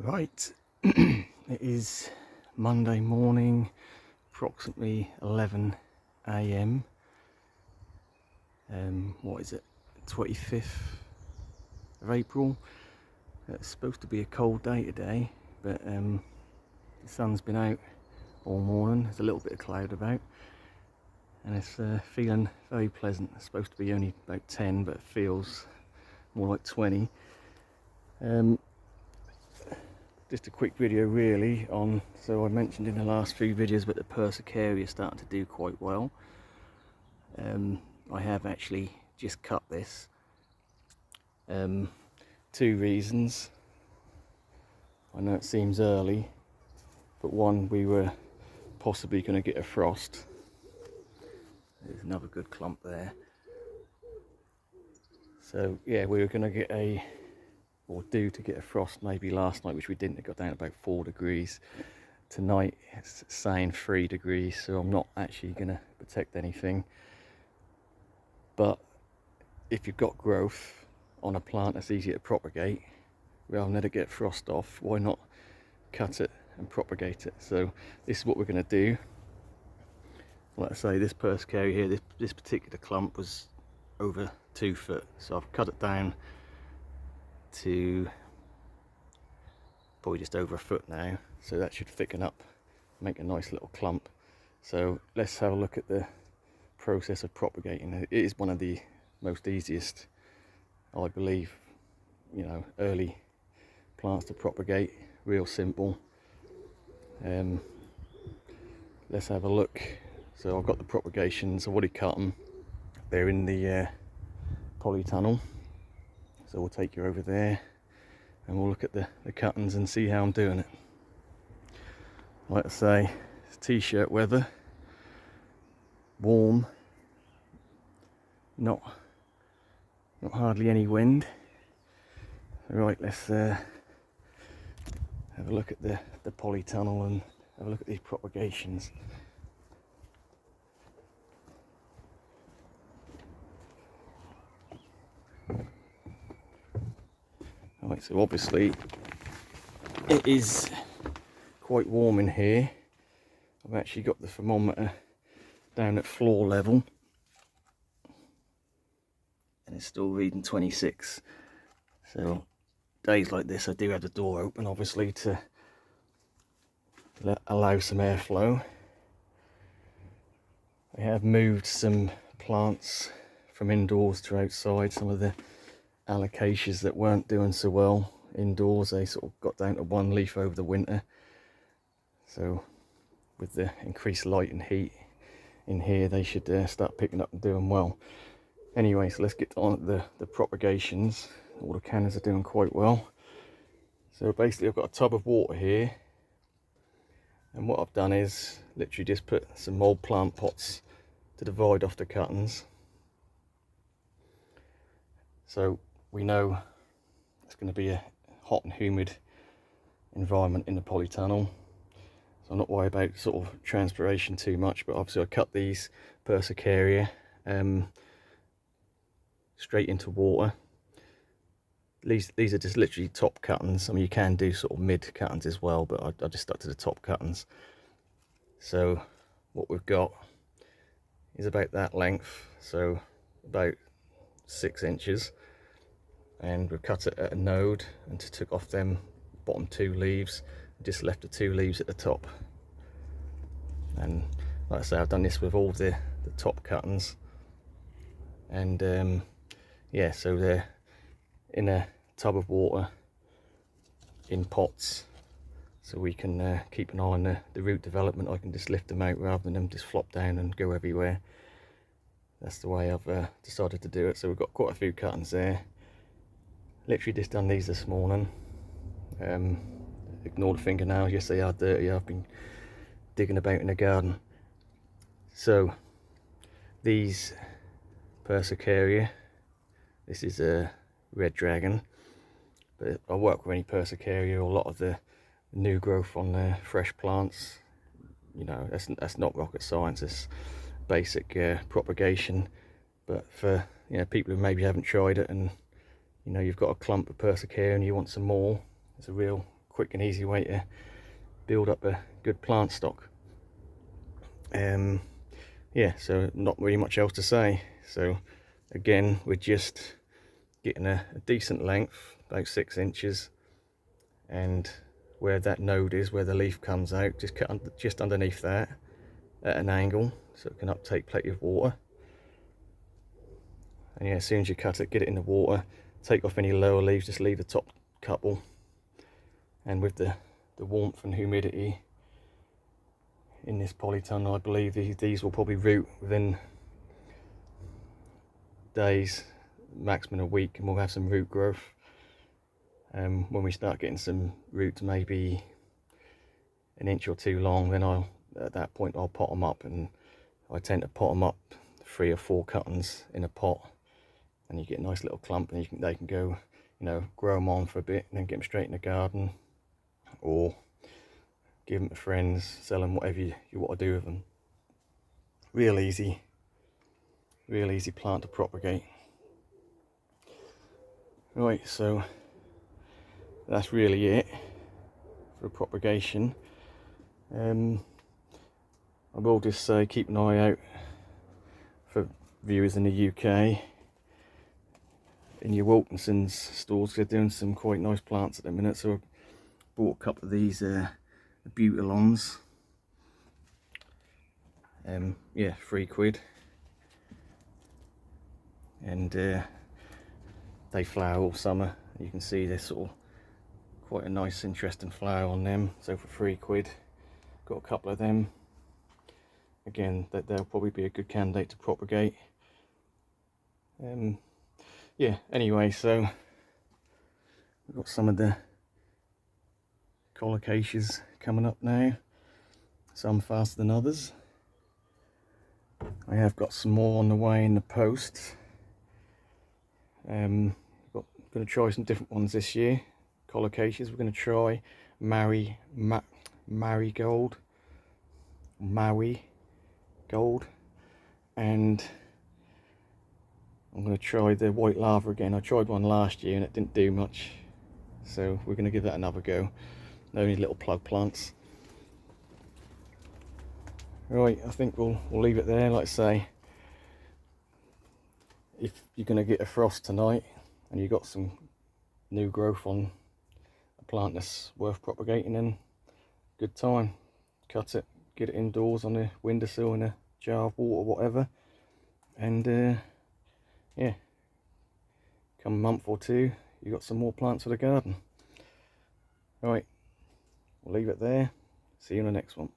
Right, it is Monday morning, approximately 11 a.m. What is it, 25th of April? It's supposed to be a cold day today, but the sun's been out all morning. There's a little bit of cloud about, and it's feeling very pleasant. It's supposed to be only about 10, but it feels more like 20. Just a quick video really on, so I mentioned in the last few videos that the Persicaria is starting to do quite well. I have actually just cut this. Two reasons. I know it seems early, but one, we were possibly going to get a frost. There's another good clump there. So yeah, we were going to get due to get a frost maybe last night, which we didn't. It got down to about 4 degrees. Tonight it's saying 3 degrees, so I'm not actually going to protect anything. But if you've got growth on a plant that's easy to propagate, rather than let it get frost off, why not cut it and propagate it? So this is what we're going to do. Like I say, this Persicaria here, this particular clump was over 2 foot, so I've cut it down to probably just over 1 foot now, so that should thicken up, make a nice little clump. So let's have a look at the process of propagating. It is one of the most easiest, I believe, early plants to propagate. Real simple. Let's have a look. So I've got the propagations, I've already cut them. They're in the polytunnel, so we'll take you over there and we'll look at the cuttings and see how I'm doing it. Like I say, it's t-shirt weather, warm, not hardly any wind. Right, let's have a look at the polytunnel and have a look at these propagations. Right, so obviously it is quite warm in here. I've actually got the thermometer down at floor level and it's still reading 26. So days like this I do have the door open, obviously, to allow some airflow. I have moved some plants from indoors to outside. Some of the alocasias that weren't doing so well indoors, they sort of got down to 1 leaf over the winter. So with the increased light and heat in here, they should start picking up and doing well. Anyway, so let's get on at the propagations. All the cannas are doing quite well. So basically I've got a tub of water here, and what I've done is literally just put some mould plant pots to divide off the cuttings. So we know it's going to be a hot and humid environment in the polytunnel, so I'm not worried about sort of transpiration too much. But obviously I cut these Persicaria straight into water. These are just literally top cuttings. I mean, you can do sort of mid cuttings as well, but I just stuck to the top cuttings. So what we've got is about that length, so about 6 inches. And we've cut it at a node and just took off them bottom 2 leaves, just left the 2 leaves at the top. And like I say, I've done this with all the top cuttings, and yeah, so they're in a tub of water in pots, so we can keep an eye on the root development. I can just lift them out rather than them just flop down and go everywhere. That's the way I've decided to do it. So we've got quite a few cuttings there. Literally just done these this morning. Ignore the fingernails, yes they are dirty, I've been digging about in the garden. So these Persicaria, this is a red dragon, but I work with any Persicaria or a lot of the new growth on the fresh plants. That's not rocket science, it's basic propagation. But for people who maybe haven't tried it, and you've got a clump of Persicaria and you want some more, it's a real quick and easy way to build up a good plant stock. Yeah, so not really much else to say. So again, we're just getting a decent length, about 6 inches, and where that node is, where the leaf comes out, just cut just underneath that at an angle so it can uptake plenty of water. And yeah, as soon as you cut it, get it in the water, take off any lower leaves, just leave the top couple. And with the warmth and humidity in this polytunnel, I believe these will probably root within days, maximum a week, and we'll have some root growth. When we start getting some roots maybe an inch or two long, then at that point I'll pot them up, and I tend to pot them up 3 or 4 cuttings in a pot, and you get a nice little clump, and they can go, you know, grow them on for a bit and then get them straight in the garden, or give them to friends, sell them, whatever you want to do with them. Real easy plant to propagate. Right, so that's really it for propagation. I will just say keep an eye out for viewers in the UK in your Wilkinson's stores. They're doing some quite nice plants at the minute, so I bought a couple of these Butalons. Yeah, £3, and they flower all summer. You can see there's sort of quite a nice interesting flower on them, so for £3 got a couple of them. Again, that they'll probably be a good candidate to propagate. Yeah, anyway, so we've got some of the colocaceas coming up now, some faster than others. I have got some more on the way in the post. Going to try some different ones this year. Colocaceas, we're going to try Marigold, and I'm going to try the white lava again. I tried one last year and it didn't do much, so we're going to give that another go. Only little plug plants. Right, I think we'll leave it there. Like I say, if you're going to get a frost tonight and you've got some new growth on a plant that's worth propagating, in good time, cut it, get it indoors on the windowsill in a jar of water, whatever, and yeah, come a month or two, you got some more plants for the garden. Right, we'll leave it there. See you in the next one.